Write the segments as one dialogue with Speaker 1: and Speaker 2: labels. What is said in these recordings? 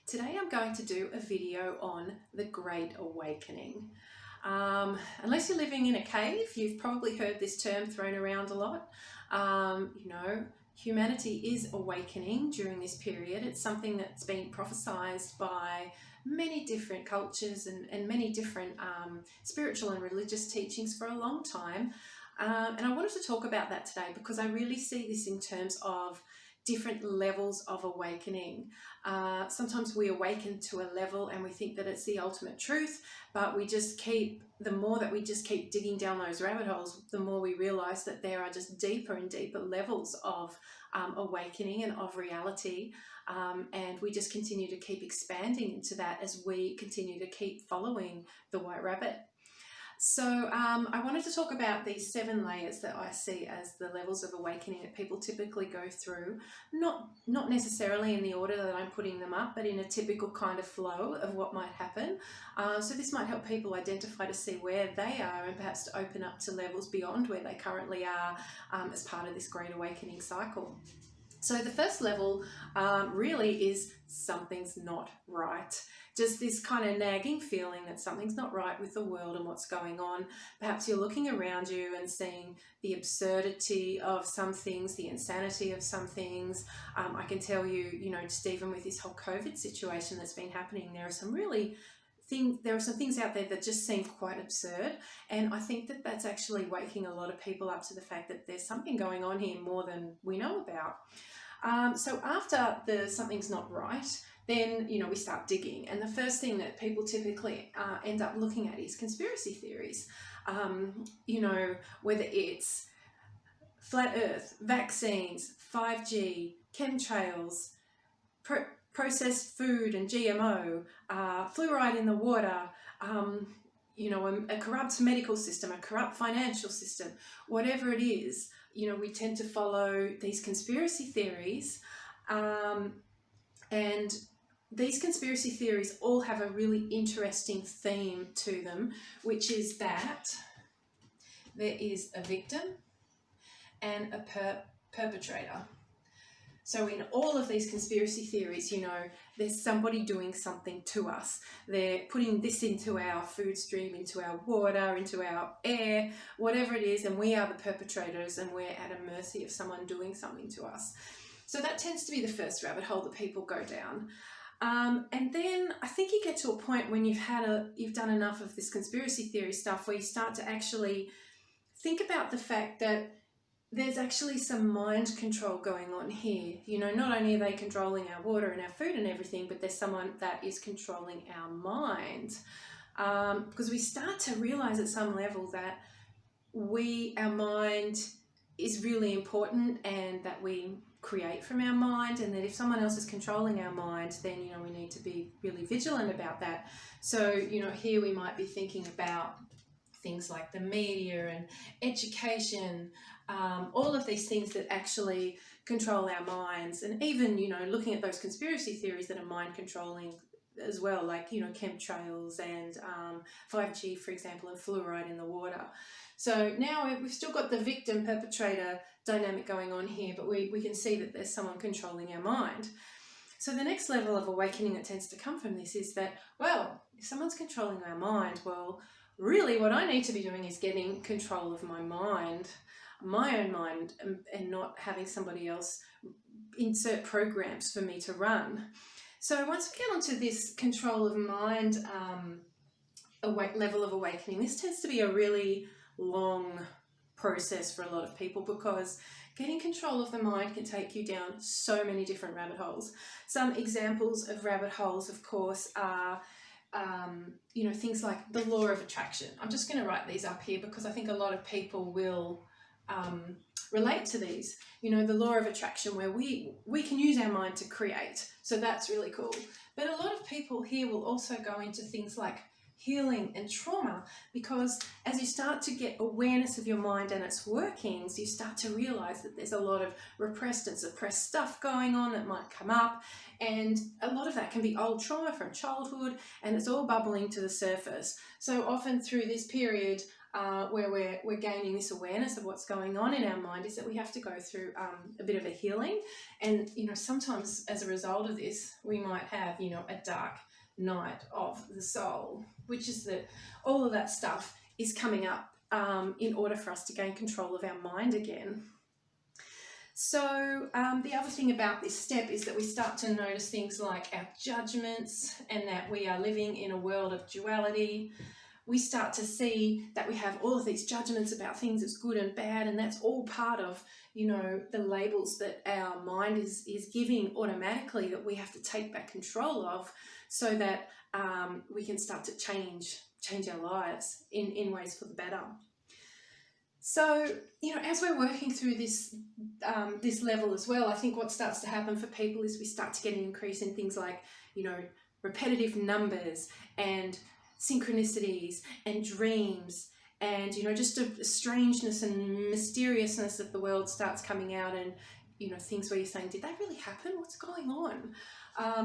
Speaker 1: Today I'm going to do a video on the Great Awakening. Unless you're living in a cave, you've probably heard this term thrown around a lot. Humanity is awakening during this period. It's something that's been prophesized by many different cultures and many different spiritual and religious teachings for a long time. And I wanted to talk about that today because I really see this in terms of different levels of awakening. Sometimes we awaken to a level and we think that it's the ultimate truth, but the more that we just keep digging down those rabbit holes, the more we realize that there are just deeper and deeper levels of awakening and of reality. And we just continue to keep expanding into that as we continue to keep following the white rabbit. So I wanted to talk about these 7 layers that I see as the levels of awakening that people typically go through, not necessarily in the order that I'm putting them up, but in a typical kind of flow of what might happen. So this might help people identify to see where they are and perhaps to open up to levels beyond where they currently are as part of this Great Awakening cycle. So the first level really is something's not right. Just this kind of nagging feeling that something's not right with the world and what's going on. Perhaps you're looking around you and seeing the absurdity of some things, the insanity of some things. I can tell you, just even with this whole COVID situation that's been happening, there are some things out there that just seem quite absurd, and I think that that's actually waking a lot of people up to the fact that there's something going on here more than we know about. So after the something's not right, then we start digging, and the first thing that people typically end up looking at is conspiracy theories. Whether it's flat earth, vaccines, 5G, chemtrails, processed food and GMO, fluoride in the water, a corrupt medical system, a corrupt financial system, whatever it is, we tend to follow these conspiracy theories. And these conspiracy theories all have a really interesting theme to them, which is that there is a victim and a perpetrator. So in all of these conspiracy theories, there's somebody doing something to us. They're putting this into our food stream, into our water, into our air, whatever it is, and we are the perpetrators and we're at a mercy of someone doing something to us. So that tends to be the first rabbit hole that people go down. And then I think you get to a point when you've done enough of this conspiracy theory stuff where you start to actually think about the fact that there's actually some mind control going on here. Not only are they controlling our water and our food and everything, but there's someone that is controlling our mind. Because we start to realize at some level that our mind is really important, and that we create from our mind, and that if someone else is controlling our mind, then we need to be really vigilant about that. So here we might be thinking about things like the media and education, all of these things that actually control our minds, and even looking at those conspiracy theories that are mind controlling as well, like chemtrails and 5G, for example, and fluoride in the water. So now we've still got the victim perpetrator dynamic going on here, but we can see that there's someone controlling our mind. So the next level of awakening that tends to come from this is that, well, if someone's controlling our mind, well, really what I need to be doing is getting control of my mind, my own mind, and not having somebody else insert programs for me to run. So once we get onto this control of mind level of awakening, this tends to be a really long process for a lot of people, because getting control of the mind can take you down so many different rabbit holes. Some examples of rabbit holes, of course, are things like the law of attraction. I'm just going to write these up here because I think a lot of people will relate to these. The law of attraction, where we can use our mind to create. So that's really cool. But a lot of people here will also go into things like healing and trauma, because as you start to get awareness of your mind and its workings, you start to realize that there's a lot of repressed and suppressed stuff going on that might come up, and a lot of that can be old trauma from childhood, and it's all bubbling to the surface. So often through this period, where we're gaining this awareness of what's going on in our mind, is that we have to go through a bit of a healing. And, sometimes as a result of this, we might have, a dark night of the soul, which is that all of that stuff is coming up in order for us to gain control of our mind again. So the other thing about this step is that we start to notice things like our judgments, and that we are living in a world of duality. We start to see that we have all of these judgments about things as good and bad, and that's all part of, the labels that our mind is giving automatically, that we have to take back control of, so that we can start to change our lives in ways for the better. So, as we're working through this level as well, I think what starts to happen for people is we start to get an increase in things like, repetitive numbers and synchronicities and dreams, and, just a strangeness and mysteriousness of the world starts coming out, and, things where you're saying, did that really happen? What's going on?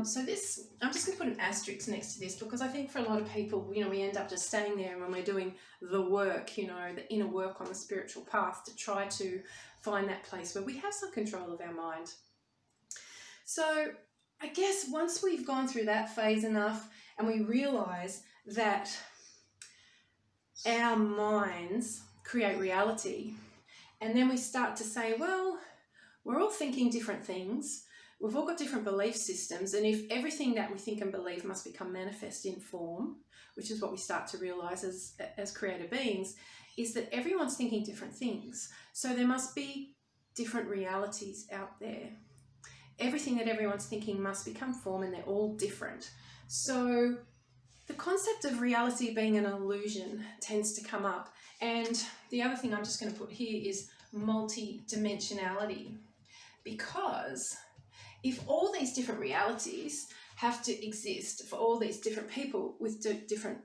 Speaker 1: So this, I'm just going to put an asterisk next to this, because I think for a lot of people, we end up just staying there when we're doing the work, the inner work on the spiritual path, to try to find that place where we have some control of our mind. So I guess once we've gone through that phase enough, and we realise that our minds create reality, and then we start to say, well, we're all thinking different things. We've all got different belief systems, and if everything that we think and believe must become manifest in form, which is what we start to realise as creator beings, is that everyone's thinking different things. So there must be different realities out there. Everything that everyone's thinking must become form, and they're all different. So the concept of reality being an illusion tends to come up. And the other thing I'm just going to put here is multi-dimensionality, because if all these different realities have to exist for all these different people with different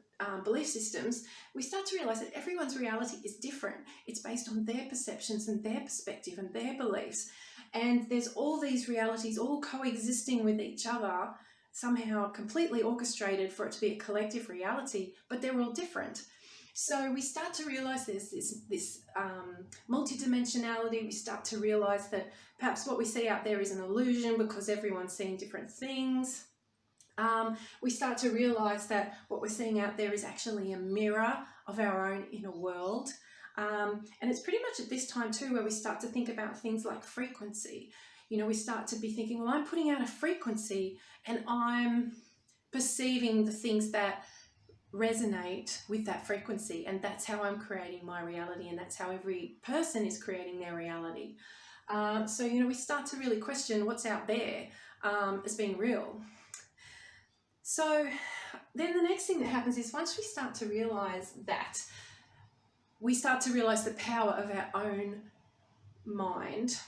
Speaker 1: belief systems, we start to realise that everyone's reality is different. It's based on their perceptions and their perspective and their beliefs. And there's all these realities all coexisting with each other, somehow completely orchestrated for it to be a collective reality, but they're all different. So we start to realise there's this multidimensionality. We start to realise that perhaps what we see out there is an illusion because everyone's seeing different things. We start to realise that what we're seeing out there is actually a mirror of our own inner world. And it's pretty much at this time too where we start to think about things like frequency. We start to be thinking, well, I'm putting out a frequency and I'm perceiving the things that resonate with that frequency, and that's how I'm creating my reality, and that's how every person is creating their reality. So we start to really question what's out there as being real. So then the next thing that happens is once we start to realize that, we start to realize the power of our own mind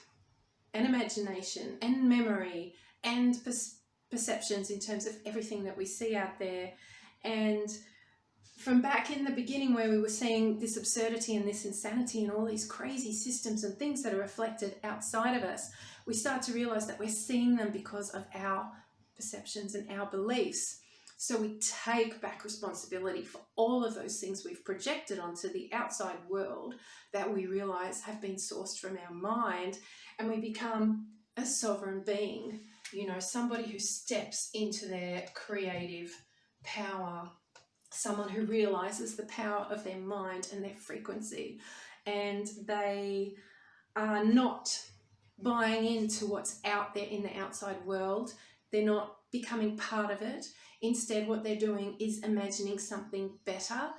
Speaker 1: and imagination and memory and perceptions in terms of everything that we see out there. And from back in the beginning where we were seeing this absurdity and this insanity and all these crazy systems and things that are reflected outside of us, we start to realize that we're seeing them because of our perceptions and our beliefs. So we take back responsibility for all of those things we've projected onto the outside world that we realize have been sourced from our mind, and we become a sovereign being, somebody who steps into their creative power, someone who realizes the power of their mind and their frequency, and they are not buying into what's out there in the outside world. They're not becoming part of it. Instead, what they're doing is imagining something better.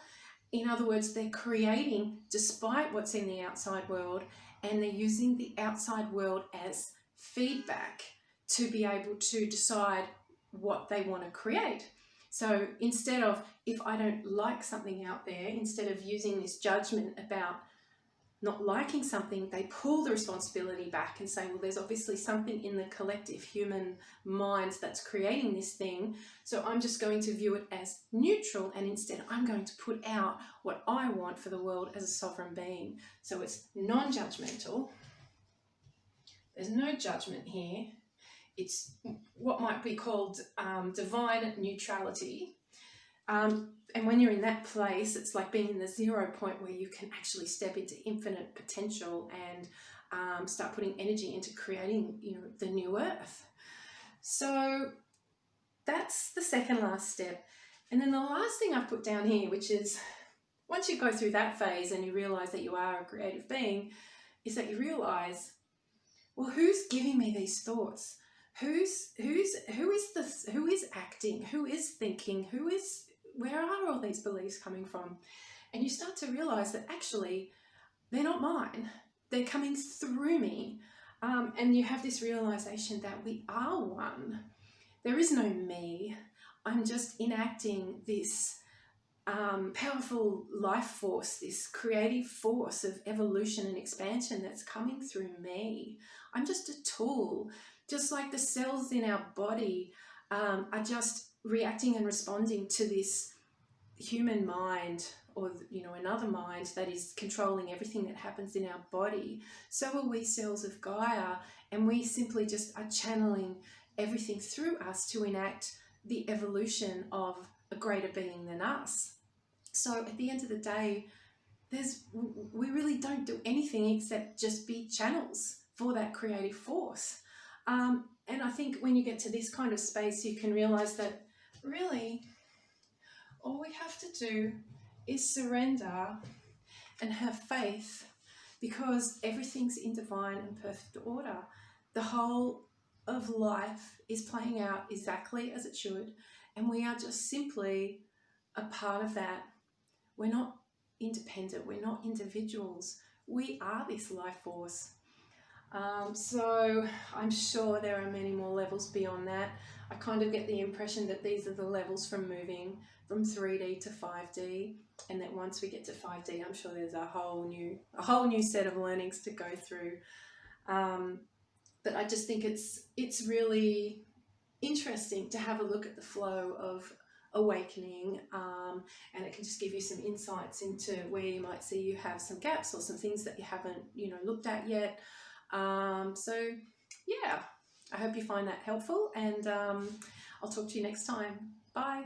Speaker 1: In other words, they're creating despite what's in the outside world, and they're using the outside world as feedback to be able to decide what they want to create. So instead of, if I don't like something out there, instead of using this judgment about not liking something, they pull the responsibility back and say, well, there's obviously something in the collective human mind that's creating this thing, so I'm just going to view it as neutral, and instead I'm going to put out what I want for the world as a sovereign being. So it's non-judgmental. There's no judgment here. It's what might be called divine neutrality. And when you're in that place, it's like being in the 0 point where you can actually step into infinite potential and start putting energy into creating, the new earth. So that's the second last step. And then the last thing I've put down here, which is once you go through that phase and you realize that you are a creative being, is that you realize, well, who's giving me these thoughts? Who is acting? Who is thinking? Where are all these beliefs coming from? And you start to realize that actually they're not mine. They're coming through me. And you have this realization that we are one. There is no me. I'm just enacting this powerful life force, this creative force of evolution and expansion that's coming through me. I'm just a tool, just like the cells in our body are just reacting and responding to this human mind, or another mind that is controlling everything that happens in our body. So are we cells of Gaia, and we simply just are channeling everything through us to enact the evolution of a greater being than us. So at the end of the day, we really don't do anything except just be channels for that creative force. And I think when you get to this kind of space, you can realize that really all we have to do is surrender and have faith, because everything's in divine and perfect order. The whole of life is playing out exactly as it should, and we are just simply a part of that. We're not independent, we're not individuals, we are this life force. So I'm sure there are many more levels beyond that. I kind of get the impression that these are the levels from moving from 3D to 5D, and that once we get to 5D, I'm sure there's a whole new set of learnings to go through. But I just think it's really interesting to have a look at the flow of awakening, and it can just give you some insights into where you might see you have some gaps or some things that you haven't looked at yet. So yeah, I hope you find that helpful, and I'll talk to you next time. Bye.